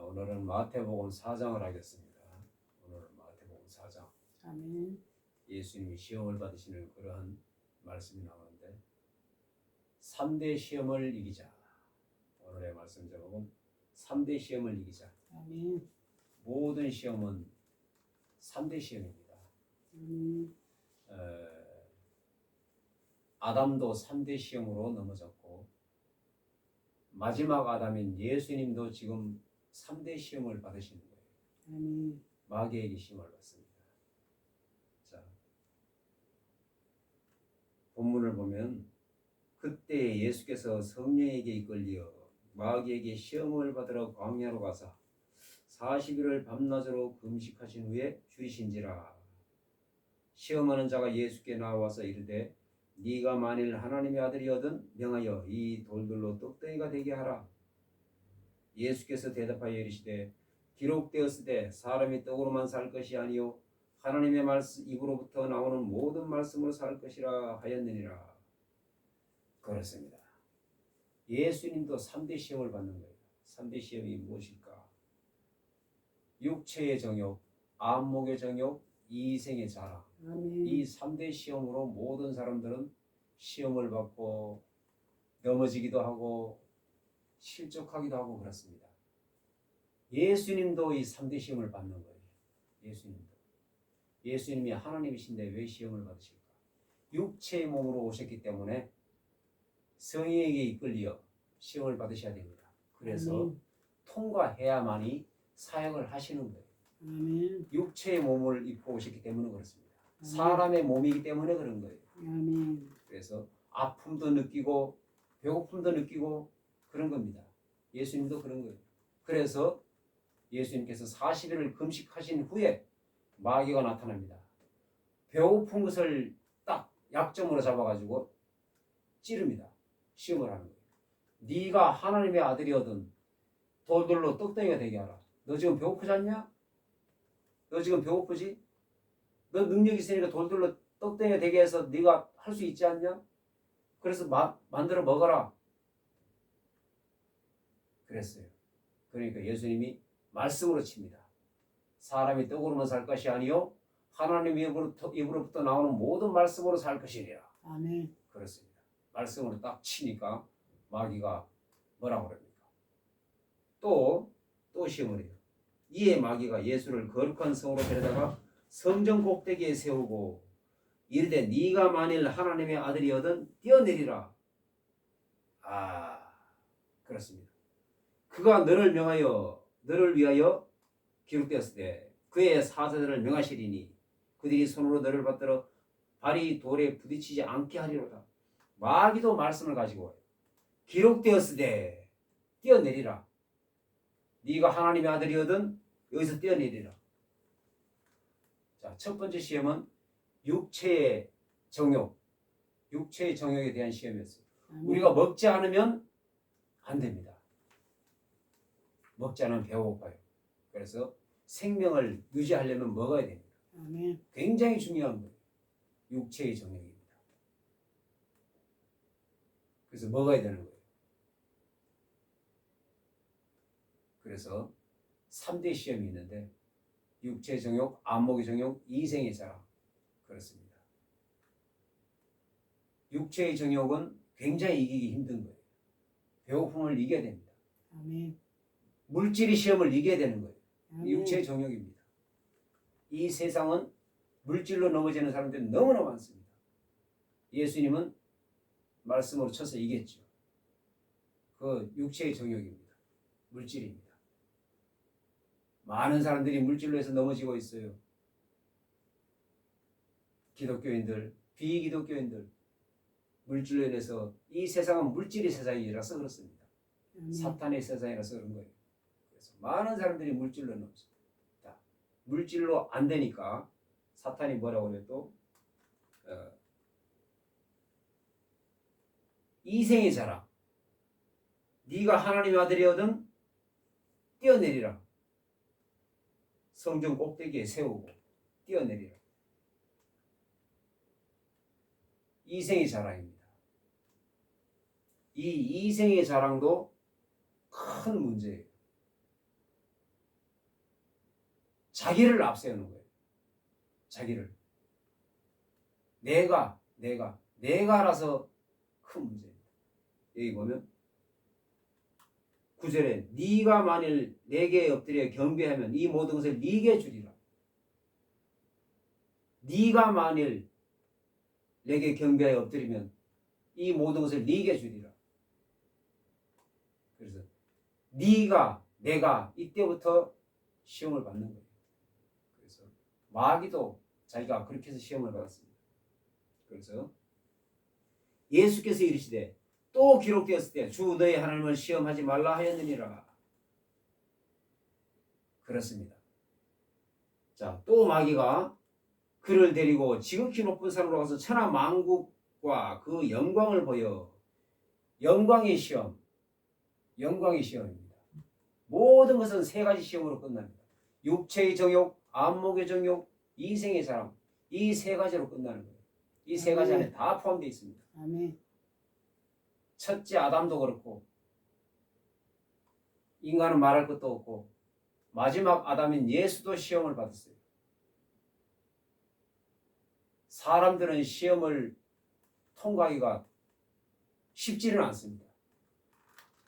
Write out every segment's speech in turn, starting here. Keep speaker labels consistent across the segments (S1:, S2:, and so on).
S1: 오늘은 마태복음 4장을 하겠습니다. 오늘은 마태복음 4장.
S2: 아멘.
S1: 예수님이 시험을 받으시는 그러한 말씀이 나오는데 3대 시험을 이기자. 오늘의 말씀 제목은 3대 시험을 이기자.
S2: 아멘.
S1: 모든 시험은 3대 시험입니다. 아담도 3대 시험으로 넘어졌고 마지막 아담인 예수님도 지금 3대 시험을 받으시는 거예요.
S2: 아멘.
S1: 마귀에게 시험을 받습니다. 자, 본문을 보면 그때 예수께서 성령에게 이끌려 마귀에게 시험을 받으러 광야로 가사 40일을 밤낮으로 금식하신 후에 줄이신지라. 시험하는 자가 예수께 나와서 이르되 네가 만일 하나님의 아들이거든 명하여 이 돌들로 떡덩이가 되게 하라. 예수께서 대답하여 이르시되 기록되었으되 사람이 떡으로만 살 것이 아니요 하나님의 말씀 입으로부터 나오는 모든 말씀으로 살 것이라 하였느니라. 그렇습니다. 예수님도 3대 시험을 받는 거예요. 3대 시험이 무엇일까? 육체의 정욕, 안목의 정욕, 이생의 자랑.
S2: 아멘.
S1: 이 3대 시험으로 모든 사람들은 시험을 받고 넘어지기도 하고 실족하기도 하고 그렇습니다. 예수님도 이 3대 시험을 받는 거예요. 예수님이 하나님이신데 왜 시험을 받으실까? 육체의 몸으로 오셨기 때문에 성령에게 이끌려 시험을 받으셔야 됩니다. 그래서 통과해야만이 사역을 하시는 거예요.
S2: 아멘.
S1: 육체의 몸을 입고 오셨기 때문에 그렇습니다.
S2: 아멘.
S1: 사람의 몸이기 때문에 그런 거예요.
S2: 아멘.
S1: 그래서 아픔도 느끼고 배고픔도 느끼고 그런 겁니다. 예수님도 그런 거예요. 그래서 예수님께서 40일을 금식하신 후에 마귀가 나타납니다. 배고픈 것을 딱 약점으로 잡아가지고 찌릅니다. 시험을 하는 거예요. 네가 하나님의 아들이거든 돌들로 떡덩이가 되게 하라. 너 지금 배고프지 않냐? 너 지금 배고프지? 너 능력 있으니까 돌들로 떡덩이가 되게 해서 네가 할 수 있지 않냐? 그래서 만들어 먹어라. 그랬어요. 그러니까 예수님이 말씀으로 칩니다. 사람이 떡으로만 살 것이 아니요 하나님 입으로부터 나오는 모든 말씀으로 살 것이니라.
S2: 아멘.
S1: 그렇습니다. 말씀으로 딱 치니까 마귀가 뭐라고 그럽니까? 또 시험을 해요. 이에 마귀가 예수를 거룩한 성으로 데려다가 성전 꼭대기에 세우고 이르되 네가 만일 하나님의 아들이거든 뛰어내리라. 그렇습니다. 그가 너를 위하여 기록되었을 때 그의 사자들을 명하시리니 그들이 손으로 너를 받들어 발이 돌에 부딪히지 않게 하리로다. 마귀도 말씀을 가지고 와요. 기록되었을 때 뛰어내리라. 네가 하나님의 아들이거든 여기서 뛰어내리라. 자, 첫 번째 시험은 육체의 정욕에 대한 시험이었어요.
S2: 아멘.
S1: 우리가 먹지 않으면 안 됩니다. 먹지 않으면 배고파요. 그래서 생명을 유지하려면 먹어야 됩니다.
S2: 아멘.
S1: 굉장히 중요한 거예요. 육체의 정욕입니다. 그래서 먹어야 되는 거예요. 그래서 3대 시험이 있는데 육체의 정욕, 안목의 정욕, 이생의 자랑. 그렇습니다. 육체의 정욕은 굉장히 이기기 힘든 거예요. 배고픔을 이겨야 됩니다.
S2: 아멘.
S1: 물질의 시험을 이겨야 되는 거예요.
S2: 아멘.
S1: 육체의 정욕입니다. 이 세상은 물질로 넘어지는 사람들이 너무나 많습니다. 예수님은 말씀으로 쳐서 이겼죠. 그 육체의 정욕입니다. 물질입니다. 많은 사람들이 물질로 해서 넘어지고 있어요. 기독교인들, 비기독교인들 물질로 인해서 이 세상은 물질의 세상이라서 그렇습니다. 사탄의 세상이라서 그런 거예요. 그래서 많은 사람들이 물질로 넘어집니다. 물질로 안 되니까 사탄이 뭐라고 그래요? 또 이생의 자랑. 네가 하나님의 아들이거든 뛰어내리라. 성전 꼭대기에 세우고 뛰어내리라. 이생의 자랑입니다. 이 이생의 자랑도 큰 문제예요. 자기를 앞세우는 거예요. 자기를. 내가라서 큰 문제입니다. 여기 보면 9절에 네가 만일 내게 엎드려 경배하면 이 모든 것을 네게 주리라. 네가 만일 내게 경배하여 엎드리면 이 모든 것을 네게 주리라. 그래서 내가 이때부터 시험을 받는 거예요. 그래서 마귀도 자기가 그렇게 해서 시험을 받았습니다. 그래서 예수께서 이르시되 또 기록되었을 때 주 너희 하나님을 시험하지 말라 하였느니라. 그렇습니다. 자, 또 마귀가 그를 데리고 지극히 높은 산으로 가서 천하 만국과 그 영광을 보여. 영광의 시험입니다. 모든 것은 세 가지 시험으로 끝납니다. 육체의 정욕, 안목의 정욕, 이생의 사랑. 이 세 가지로 끝나는 거예요. 이 세 가지 안에 다 포함되어 있습니다.
S2: 아멘.
S1: 첫째 아담도 그렇고 인간은 말할 것도 없고 마지막 아담인 예수도 시험을 받았어요. 사람들은 시험을 통과하기가 쉽지는 않습니다.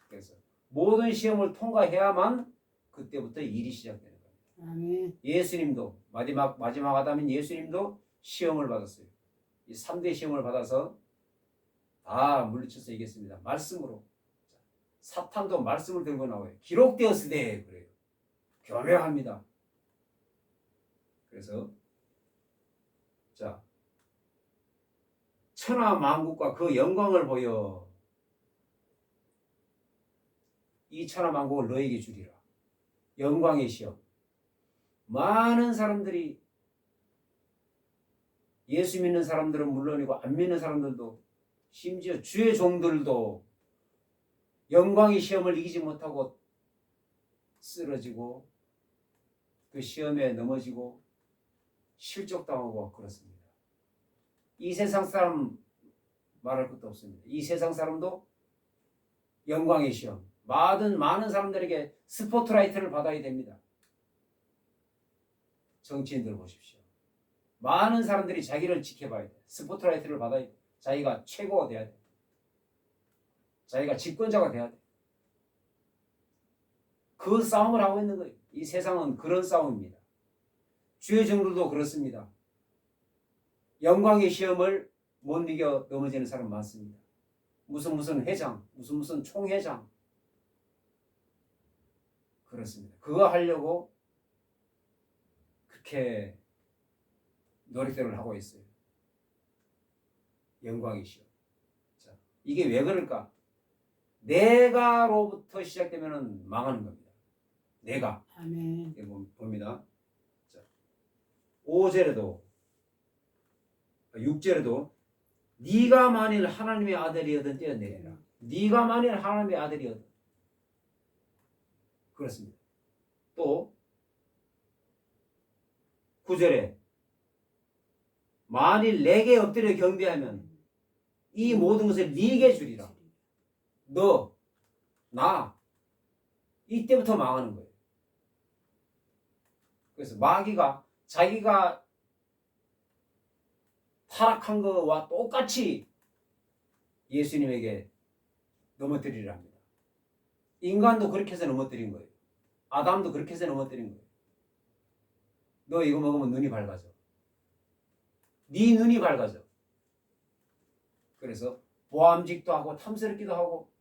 S1: 그래서 모든 시험을 통과해야만 그때부터 일이 시작되는 겁니다.
S2: 아멘.
S1: 예수님도 마지막 아담인 예수님도 시험을 받았어요. 이 3대 시험을 받아서 다 물리쳐서 이겼습니다. 말씀으로. 사탄도 말씀을 들고 나와요. 기록되었으되 그래요. 교묘합니다. 그래서 자, 천하 만국과 그 영광을 보여. 이 천하 만국을 너에게 주리라. 영광의 시험. 많은 사람들이 예수 믿는 사람들은 물론이고 안 믿는 사람들도 심지어 주의 종들도 영광의 시험을 이기지 못하고 쓰러지고 그 시험에 넘어지고 실족당하고 그렇습니다. 이 세상 사람 말할 것도 없습니다. 이 세상 사람도 영광의 시험. 많은 사람들에게 스포트라이트를 받아야 됩니다. 정치인들 보십시오. 많은 사람들이 자기를 지켜봐야 돼. 스포트라이트를 받아야 돼. 자기가 최고가 돼야 돼. 자기가 집권자가 돼야 돼. 그 싸움을 하고 있는 거예요. 이 세상은 그런 싸움입니다. 주의 종들도 그렇습니다. 영광의 시험을 못 이겨 넘어지는 사람 많습니다. 무슨 회장, 무슨 총회장. 그렇습니다. 그거 하려고 그렇게 놀이대를 하고 있어요. 영광의 시험. 자, 이게 왜 그럴까? 내가로부터 시작되면 망하는 겁니다. 내가.
S2: 아멘.
S1: 봅니다. 자, 5절에도 6절에도 네가 만일 하나님의 아들이거든 뛰어내리라. 네가 만일 하나님의 아들이거든. 그렇습니다. 또 9절에 만일 내게 엎드려 경배하면 이 모든 것을 네게 주리라. 너, 나 이때부터 망하는 거예요. 그래서 마귀가 자기가 타락한 것과 똑같이 예수님에게 넘어뜨리려 합니다. 인간도 그렇게 해서 넘어뜨린 거예요. 아담도 그렇게 해서 넘어뜨린 거예요. 너 이거 먹으면 눈이 밝아져. 네 눈이 밝아져. 그래서 보암직도 하고 탐스럽기도 하고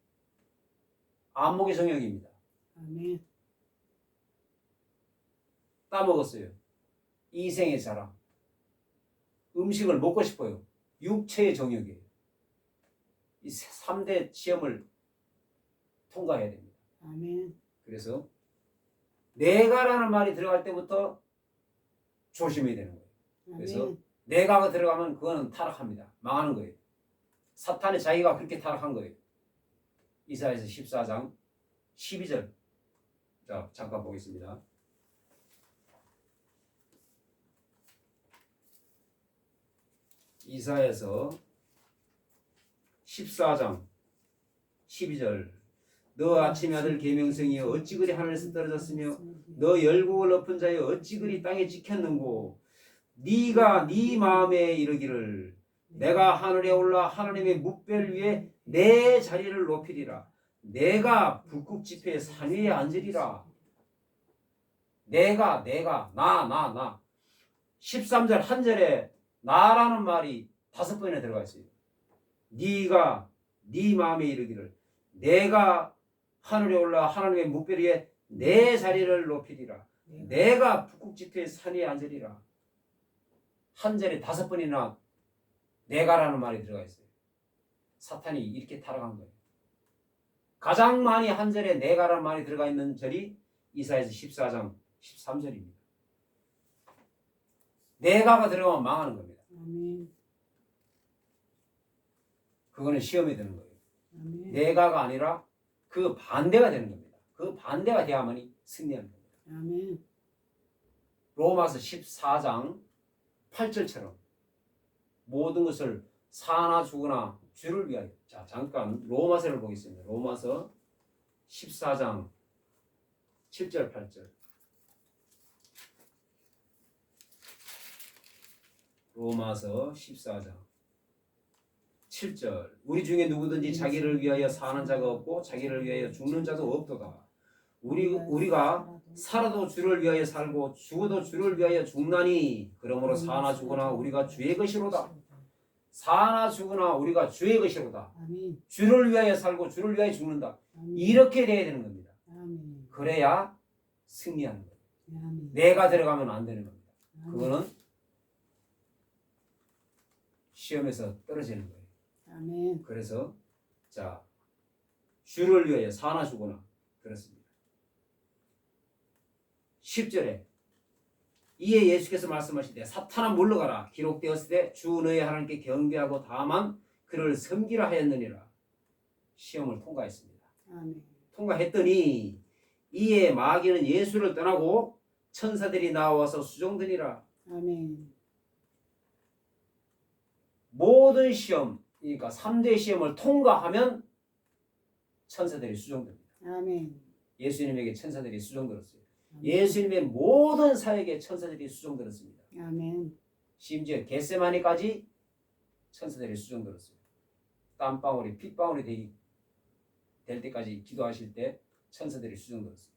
S1: 안목의 정욕입니다.
S2: 아멘.
S1: 따먹었어요. 이생의 사랑. 음식을 먹고 싶어요. 육체의 정욕이에요. 이 3대 시험을 통과해야 됩니다.
S2: 아멘.
S1: 그래서 내가라는 말이 들어갈 때부터 조심해야 되는 거예요. 그래서
S2: 아멘.
S1: 내가가 들어가면 그거는 타락합니다. 망하는 거예요. 사탄의 자기가 그렇게 타락한 거예요. 이사야서 14장 12절. 자, 잠깐 보겠습니다. 이사야서 14장 12절. 너 아침의 아들 계명성이여 어찌 그리 하늘에서 떨어졌으며 너 열국을 엎은 자여 어찌 그리 땅에 찍혔는고 네가 네 마음에 이르기를 내가 하늘에 올라 하나님의 묵별 위에 내 자리를 높이리라. 내가 북극 지폐 산 위에 앉으리라. 내가 나 13절 한 절에 나라는 말이 5번이나 들어가 있어요. 네가 네 마음에 이르기를 내가 하늘에 올라 하나님의 묵별 위에 내 자리를 높이리라. 내가 북극 지폐 산 위에 앉으리라. 한 절에 5번이나 내가라는 말이 들어가 있어요. 사탄이 이렇게 타락한 거예요. 가장 많이 한 절에 내가라는 말이 들어가 있는 절이 이사야서 14장 13절입니다. 내가가 들어가면 망하는 겁니다.
S2: 아멘.
S1: 그거는 시험이 되는 거예요.
S2: 아멘.
S1: 내가가 아니라 그 반대가 되는 겁니다. 그 반대가 돼야만이 승리하는 겁니다.
S2: 아멘.
S1: 로마서 14장 8절처럼 모든 것을 사나 죽으나 주를 위하여. 자, 잠깐 로마서를 보겠습니다. 로마서 14장 7절 8절. 로마서 14장 7절. 우리 중에 누구든지 자기를 위하여 사는 자가 없고 자기를 위하여 죽는 자도 없도다. 우리가 살아도 주를 위하여 살고 죽어도 주를 위하여 죽나니 그러므로 사나 죽으나 우리가 주의 것이로다. 사나 죽으나 우리가 주의 것이로다.
S2: 아멘.
S1: 주를 위하여 살고 주를 위하여 죽는다.
S2: 아멘.
S1: 이렇게 돼야 되는 겁니다.
S2: 아멘.
S1: 그래야 승리하는 거예요.
S2: 아멘.
S1: 내가 들어가면 안 되는 겁니다.
S2: 아멘.
S1: 그거는 시험에서 떨어지는 거예요.
S2: 아멘.
S1: 그래서 자, 주를 위하여 사나 죽으나 그렇습니다. 10절에 이에 예수께서 말씀하시되 사탄아 물러가라 기록되었을 때 주 너의 하나님께 경배하고 다만 그를 섬기라 하였느니라. 시험을 통과했습니다.
S2: 아멘.
S1: 통과했더니 이에 마귀는 예수를 떠나고 천사들이 나와서 수종되니라.
S2: 아멘.
S1: 모든 시험, 그러니까 3대 시험을 통과하면 천사들이 수종됩니다.
S2: 아멘.
S1: 예수님에게 천사들이 수종들었어요. 예수님의 모든 사역에 천사들이 수종들었습니다.
S2: 아멘.
S1: 심지어 겟세마니까지 천사들이 수종들었어요. 땀방울이 핏방울이 될 때까지 기도하실 때 천사들이 수종들었어요.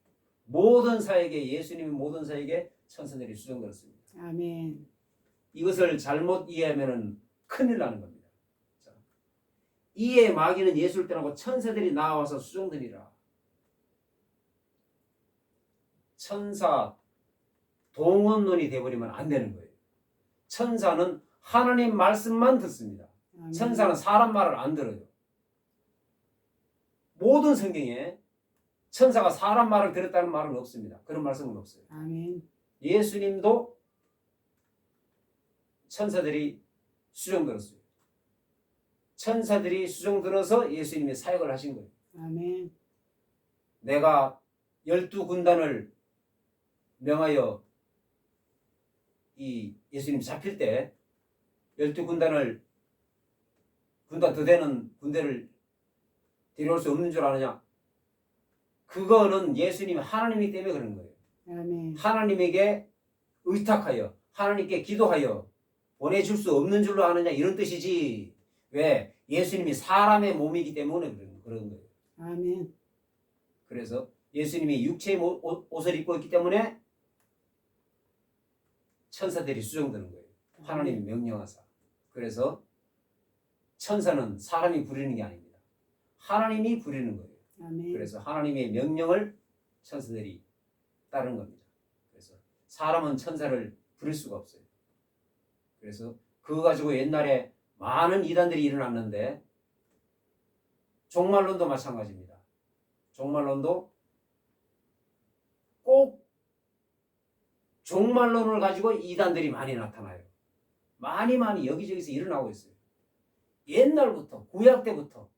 S1: 모든 사역에 예수님의 모든 사역에 천사들이 수종들었습니다.
S2: 아멘.
S1: 이것을 잘못 이해하면 큰일 나는 겁니다. 자, 이에 마귀는 예수를 떠나고 천사들이 나와서 수종되니라. 천사 동원론이 되어버리면 안 되는 거예요. 천사는 하나님 말씀만 듣습니다.
S2: 아멘.
S1: 천사는 사람 말을 안 들어요. 모든 성경에 천사가 사람 말을 들었다는 말은 없습니다. 그런 말씀은 없어요.
S2: 아멘.
S1: 예수님도 천사들이 수종들었어요. 천사들이 수종들어서 예수님이 사역을 하신 거예요.
S2: 아멘.
S1: 내가 12군단을 명하여 이 예수님 잡힐 때 12군단을 군단 더 되는 군대를 데려올 수 없는 줄 아느냐? 그거는 예수님이 하나님이기 때문에 그런 거예요.
S2: 아멘.
S1: 하나님에게 의탁하여 하나님께 기도하여 보내줄 수 없는 줄로 아느냐 이런 뜻이지. 왜? 예수님이 사람의 몸이기 때문에 그런 거예요.
S2: 아멘.
S1: 그래서 예수님이 육체의 옷을 입고 있기 때문에 천사들이 수종되는 거예요. 하나님이 명령하사. 그래서 천사는 사람이 부리는 게 아닙니다. 하나님이 부리는 거예요.
S2: 아멘.
S1: 그래서 하나님의 명령을 천사들이 따르는 겁니다. 그래서 사람은 천사를 부릴 수가 없어요. 그래서 그거 가지고 옛날에 많은 이단들이 일어났는데 종말론도 마찬가지입니다. 종말론도 꼭 종말론을 가지고 이단들이 많이 나타나요. 많이 여기저기서 일어나고 있어요. 옛날부터 구약 때부터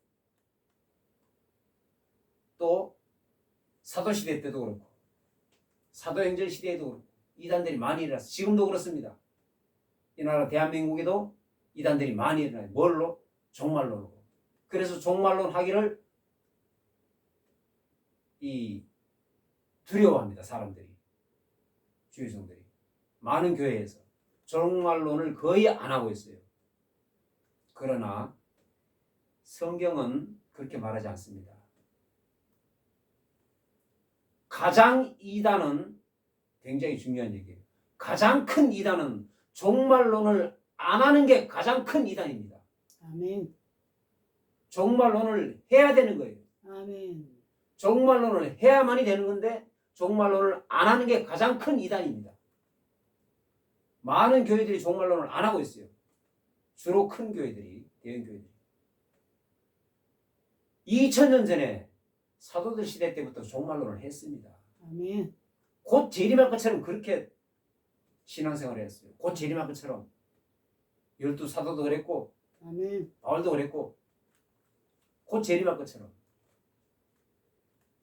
S1: 또 사도시대 때도 그렇고 사도행전 시대에도 그렇고 이단들이 많이 일어났어요. 지금도 그렇습니다. 이 나라 대한민국에도 이단들이 많이 일어나요. 뭘로? 종말론으로. 그래서 종말론 하기를 두려워합니다. 사람들이. 주의성들이. 많은 교회에서 종말론을 거의 안 하고 있어요. 그러나 성경은 그렇게 말하지 않습니다. 가장 이단은 굉장히 중요한 얘기예요. 가장 큰 이단은 종말론을 안 하는 게 가장 큰 이단입니다.
S2: 아멘.
S1: 종말론을 해야 되는 거예요.
S2: 아멘.
S1: 종말론을 해야만이 되는 건데 종말론을 안 하는 게 가장 큰 이단입니다. 많은 교회들이 종말론을 안 하고 있어요. 주로 큰 교회들이, 대형 교회들이. 2000년 전에 사도들 시대 때부터 종말론을 했습니다.
S2: 아멘.
S1: 곧 재림할 것처럼 그렇게 신앙생활을 했어요. 곧 재림할 것처럼. 12사도도 그랬고
S2: 아멘.
S1: 바울도 그랬고 곧 재림할 것처럼.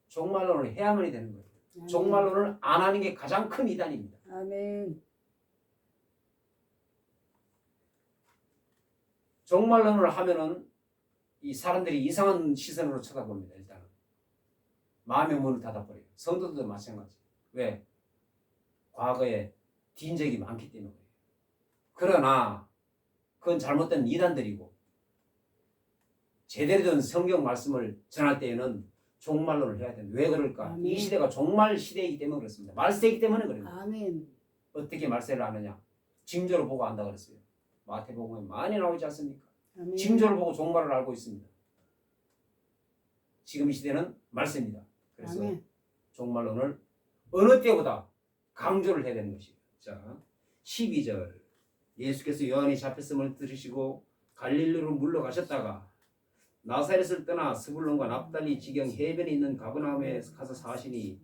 S1: 종말론을 해야만이 되는 거예요.
S2: 아멘.
S1: 종말론을 안 하는 게 가장 큰 이단입니다.
S2: 아멘.
S1: 종말론을 하면은 이 사람들이 이상한 시선으로 쳐다봅니다. 일단은 마음의 문을 닫아버려요. 성도들도 마찬가지. 왜? 과거에 뒤진 적이 많기 때문에 그래요. 그러나 그건 잘못된 이단들이고 제대로 된 성경 말씀을 전할 때에는 종말론을 해야 된다. 왜 그럴까?
S2: 아멘.
S1: 이 시대가 종말 시대이기 때문에 그렇습니다. 말세이기 때문에 그래요.
S2: 아멘.
S1: 어떻게 말세를 하느냐? 징조를 보고 안다 그랬어요. 마태복음에 많이 나오지 않습니까?
S2: 아멘.
S1: 징조를 보고 종말을 알고 있습니다. 지금 이 시대는 말세입니다. 그래서
S2: 아멘.
S1: 종말론을 어느 때보다 강조를 해야 되는 것이에요. 자, 12절 예수께서 요한이 잡혔음을 들으시고 갈릴리로 물러가셨다가 나사렛을 떠나 스불론과 납달리 지경 해변에 있는 가버나움에 가서 사시니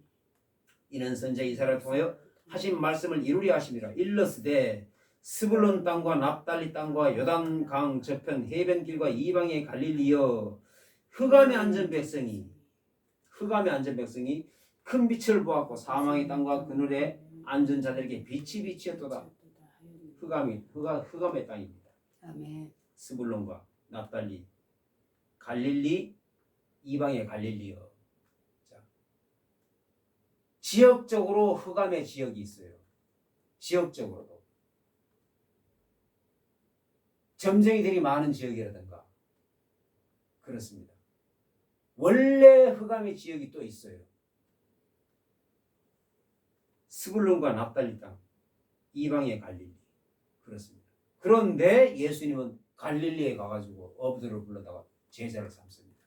S1: 이는 선지자 이사야를 통하여 하신 말씀을 이루려 하심이라. 일러스되 스불론 땅과 납달리 땅과 요단강 저편 해변길과 이방의 갈릴리여 흑암에 앉은 백성이 큰 빛을 보았고 사망의 땅과 그늘에 앉은 자들에게 빛이 비치었도다. 흑암의 땅입니다.
S2: 아멘.
S1: 스불론과 납달리 갈릴리 이방의 갈릴리여. 자, 지역적으로 흑암의 지역이 있어요. 지역적으로도 점쟁이들이 많은 지역이라든가 그렇습니다. 원래 흑암의 지역이 또 있어요. 스불론과 납달리 땅, 이방의 갈릴리 그렇습니다. 그런데 예수님은 갈릴리에 가가지고 어부들을 불러다가 제자를 삼습니다.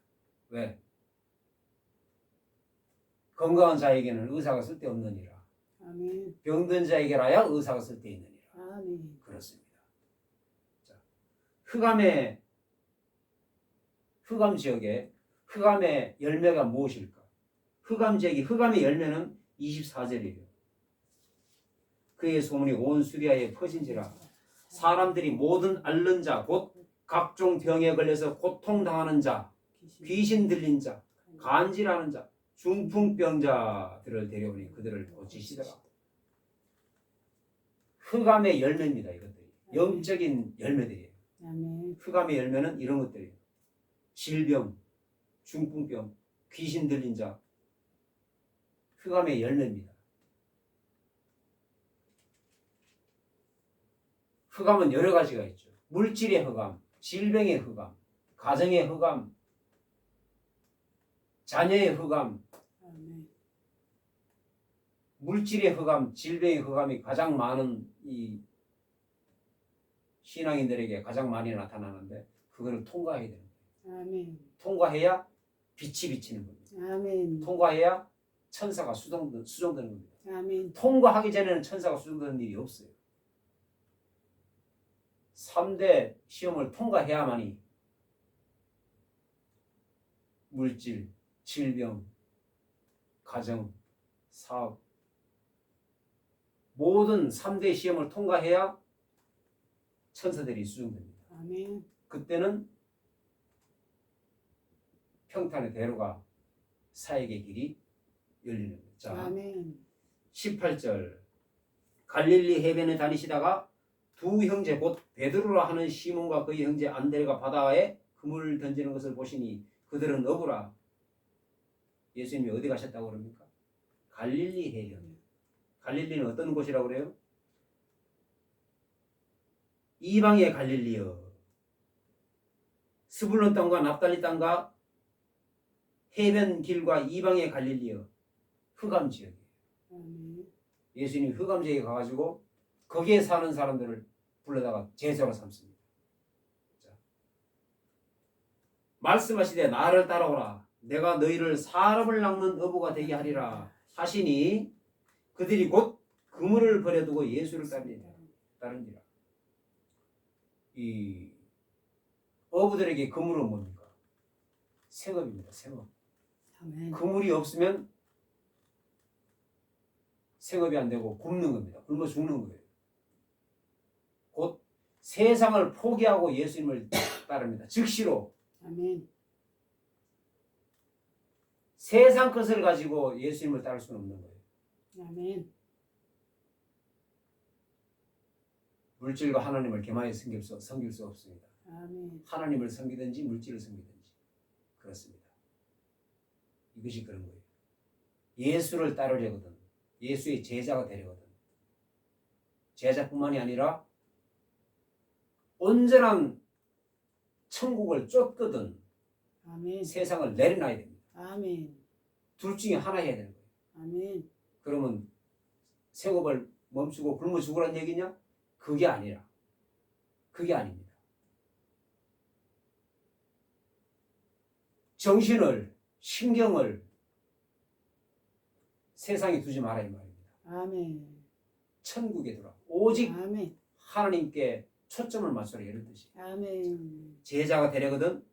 S1: 왜? 건강한 자에게는 의사가 쓸데없느니라.
S2: 아멘.
S1: 병든 자에게라야 의사가 쓸데있느니라.
S2: 아멘.
S1: 그렇습니다. 자, 흑암 지역에 흑암의 열매가 무엇일까? 흑암 지역이 흑암의 열매는 24절이에요. 그의 소문이 온 수리아에 퍼진지라 사람들이 모든 앓는 자 곧 각종 병에 걸려서 고통당하는 자, 귀신 들린 자, 간질하는 자, 중풍병자들을 데려오니 그들을 고치시더라. 흑암의 열매입니다. 이것들이 영적인 열매들이에요.
S2: 아멘.
S1: 흑암의 열매는 이런 것들이에요. 질병, 중풍병, 귀신 들린 자, 흑암의 열매입니다. 흑암은 여러 가지가 있죠. 물질의 흑암, 질병의 흑암, 가정의 흑암, 자녀의 흑암,
S2: 아멘.
S1: 물질의 흑암, 질병의 흑암이 가장 많은 이 신앙인들에게 가장 많이 나타나는데 그거를 통과해야 됩니다.
S2: 아멘.
S1: 통과해야 빛이 비치는 겁니다.
S2: 아멘.
S1: 통과해야 천사가 수정되는 겁니다.
S2: 아멘.
S1: 통과하기 전에는 천사가 수정되는 일이 없어요. 3대 시험을 통과해야만이 물질, 질병, 가정, 사업 모든 3대 시험을 통과해야 천사들이 수정됩니다.
S2: 아멘.
S1: 그때는 평탄의 대로가 사역의 길이 열리는 거죠. 자,
S2: 아멘.
S1: 18절 갈릴리 해변에 다니시다가 두 형제 곧 베드로라 하는 시몬과 그의 형제 안드레가 바다에 그물을 던지는 것을 보시니 그들은 어부라. 예수님이 어디 가셨다고 그럽니까? 갈릴리 해변. 갈릴리는 어떤 곳이라고 그래요? 이방의 갈릴리여. 스불론 땅과 납달리 땅과 해변 길과 이방의 갈릴리여. 흑암 지역이에요.
S2: 아멘.
S1: 예수님이 흑암 지역에 가가지고 거기에 사는 사람들을 불러다가 제자로 삼습니다. 자, 말씀하시되 나를 따라오라. 내가 너희를 사람을 낚는 어부가 되게 하리라 하시니 그들이 곧 그물을 버려두고 예수를 따르니라. 이 어부들에게 그물은 뭡니까? 생업입니다. 생업.
S2: 아멘.
S1: 그물이 없으면 생업이 안 되고 굶는 겁니다. 굶어 죽는 거예요. 곧 세상을 포기하고 예수님을 따릅니다. 즉시로
S2: 아멘.
S1: 세상 것을 가지고 예수님을 따를 수는 없는 거예요.
S2: 아멘.
S1: 물질과 하나님을 개마에 섬길 수 없습니다.
S2: 아멘.
S1: 하나님을 섬기든지 물질을 섬기든지 그렇습니다. 이것이 그런 거예요. 예수를 따르려거든 예수의 제자가 되려거든 제자뿐만이 아니라 온전한 천국을 쫓거든
S2: 아멘.
S1: 세상을 내려놔야 됩니다.
S2: 아멘.
S1: 둘 중에 하나 해야 되는 거예요.
S2: 아멘.
S1: 그러면 생업을 멈추고 굶어 죽으란 얘기냐? 그게 아니라 그게 아닙니다. 정신을 신경을 세상에 두지 말아야 말입니다.
S2: 아멘.
S1: 천국에 들어 오직
S2: 아멘.
S1: 하나님께 초점을 맞춰라 이런 뜻이.
S2: 아멘.
S1: 제자가 되려거든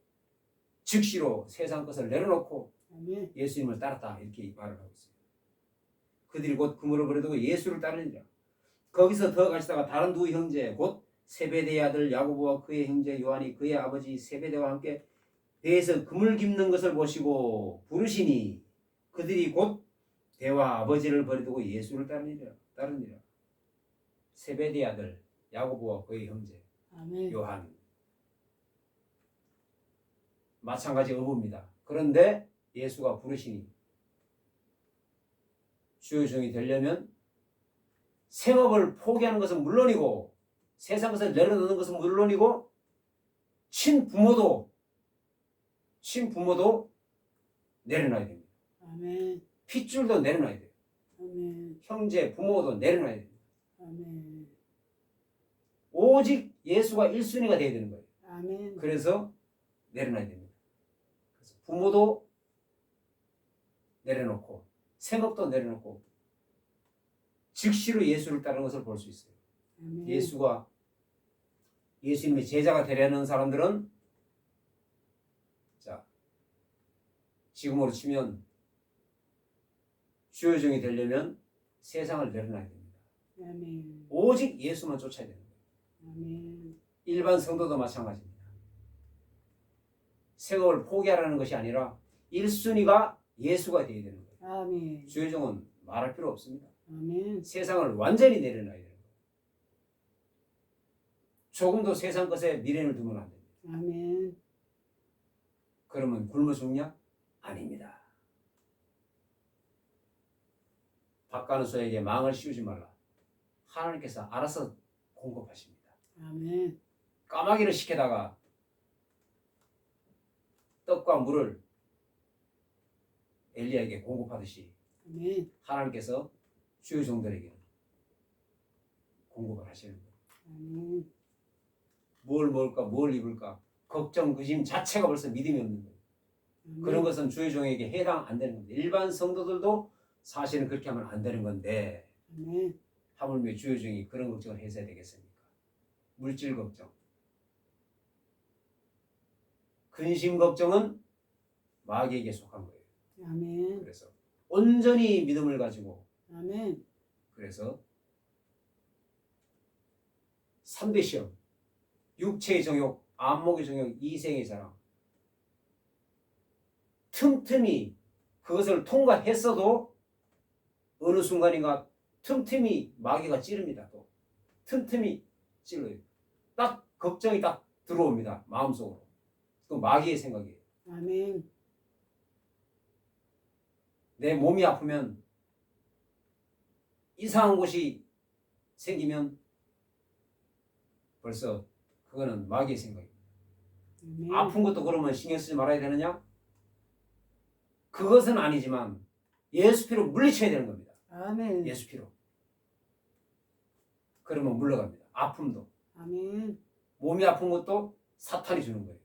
S1: 즉시로 세상 것을 내려놓고
S2: 아멘.
S1: 예수님을 따랐다 이렇게 말을 하고 있어요. 그들이 곧 그물을 버려두고 예수를 따르니라. 거기서 더 가시다가 다른 두 형제 곧 세베대의 아들 야고보와 그의 형제 요한이 그의 아버지 세베대와 함께 배에서 그물 깁는 것을 보시고 부르시니 그들이 곧 배와 아버지를 버리두고 예수를 따르니라. 세베대의 아들 야고보와 그의 형제
S2: 아멘.
S1: 요한 마찬가지 어부입니다. 그런데 예수가 부르시니 주의 종이 되려면 생업을 포기하는 것은 물론이고 세상 것을 내려놓는 것은 물론이고 친부모도 내려놔야 됩니다.
S2: 아멘.
S1: 핏줄도 내려놔야 돼요.
S2: 아멘.
S1: 형제, 부모도 내려놔야 됩니다.
S2: 아멘.
S1: 오직 예수가 1순위가 되어야 되는 거예요.
S2: 아멘.
S1: 그래서 내려놔야 됩니다. 그래서 부모도 내려놓고 생업도 내려놓고 즉시로 예수를 따르는 것을 볼 수 있어요.
S2: 아멘.
S1: 예수님의 제자가 되려는 사람들은 자 지금으로 치면 주의 종이 되려면 세상을 내려놔야 됩니다.
S2: 아멘.
S1: 오직 예수만 쫓아야 되는 거예요.
S2: 아멘.
S1: 일반 성도도 마찬가지입니다. 생업을 포기하라는 것이 아니라 1순위가 예수가 되어야 되는 거예요.
S2: 아멘.
S1: 주의 종은 말할 필요 없습니다.
S2: 아멘.
S1: 세상을 완전히 내려놔야 되는 거예요. 조금도 세상 것에 미련을 두면 안 됩니다.
S2: 아멘.
S1: 그러면 굶어 죽냐? 아닙니다. 밥 가는 소에게 망을 씌우지 말라. 하나님께서 알아서 공급하십니다.
S2: 아멘.
S1: 까마귀를 시켜다가 떡과 물을 엘리야에게 공급하듯이
S2: 아멘.
S1: 하나님께서 주의 종들에게 공급을 하시는 거예요.
S2: 아멘.
S1: 뭘 먹을까, 뭘 입을까 걱정, 의심 자체가 벌써 믿음이 없는 거예요. 그런 것은 주의 종에게 해당 안 되는 겁니다. 일반 성도들도 사실은 그렇게 하면 안 되는 건데
S2: 아멘.
S1: 하물며 주의 종이 그런 걱정을 해서야 되겠습니까? 물질 걱정, 근심 걱정은 마귀에게 속한 거예요.
S2: 아멘.
S1: 그래서 온전히 믿음을 가지고
S2: 아멘.
S1: 그래서 3대 시험, 육체의 정욕, 안목의 정욕, 이생의 자랑 틈틈이 그것을 통과했어도 어느 순간인가 틈틈이 마귀가 찌릅니다. 또 틈틈이 찔러요. 딱 걱정이 딱 들어옵니다. 마음속으로. 그 마귀의 생각이에요.
S2: 아멘.
S1: 내 몸이 아프면 이상한 곳이 생기면 벌써 그거는 마귀의 생각입니다.
S2: 아멘.
S1: 아픈 것도 그러면 신경 쓰지 말아야 되느냐? 그것은 아니지만 예수 피로 물리쳐야 되는 겁니다.
S2: 아멘.
S1: 예수 피로. 그러면 물러갑니다. 아픔도.
S2: 아멘.
S1: 몸이 아픈 것도 사탄이 주는 거예요.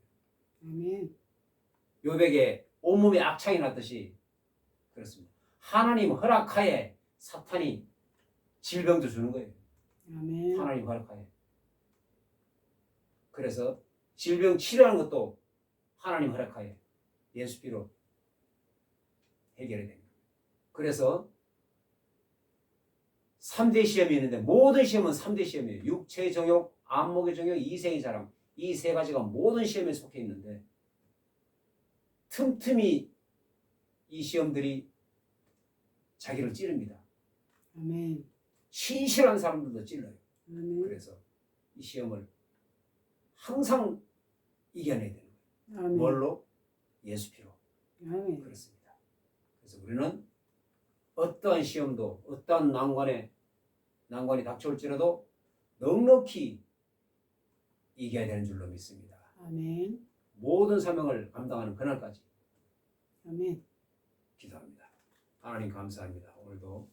S2: 아멘.
S1: 요백에 온몸에 악창이 났듯이 그렇습니다. 하나님 허락하에 사탄이 질병도 주는 거예요.
S2: 아멘.
S1: 하나님 허락하에. 그래서 질병 치료하는 것도 하나님 허락하에 예수 피로 해결이 됩니다. 그래서 3대 시험이 있는데 모든 시험은 3대 시험이에요. 육체의 정욕, 안목의 정욕, 이생의 자랑. 이 세 가지가 모든 시험에 속해 있는데 틈틈이 이 시험들이 자기를 찌릅니다.
S2: 아멘.
S1: 신실한 사람들도 찔러요.
S2: 아멘.
S1: 그래서 이 시험을 항상 이겨내야 되는 거예요.
S2: 아멘.
S1: 뭘로? 예수 피로.
S2: 아멘.
S1: 그렇습니다. 그래서 우리는 어떠한 시험도 어떠한 난관이 닥쳐올지라도 넉넉히 이겨야 되는 줄로 믿습니다.
S2: 아멘.
S1: 모든 사명을 감당하는 그날까지
S2: 아멘.
S1: 기도합니다. 하나님 감사합니다. 오늘도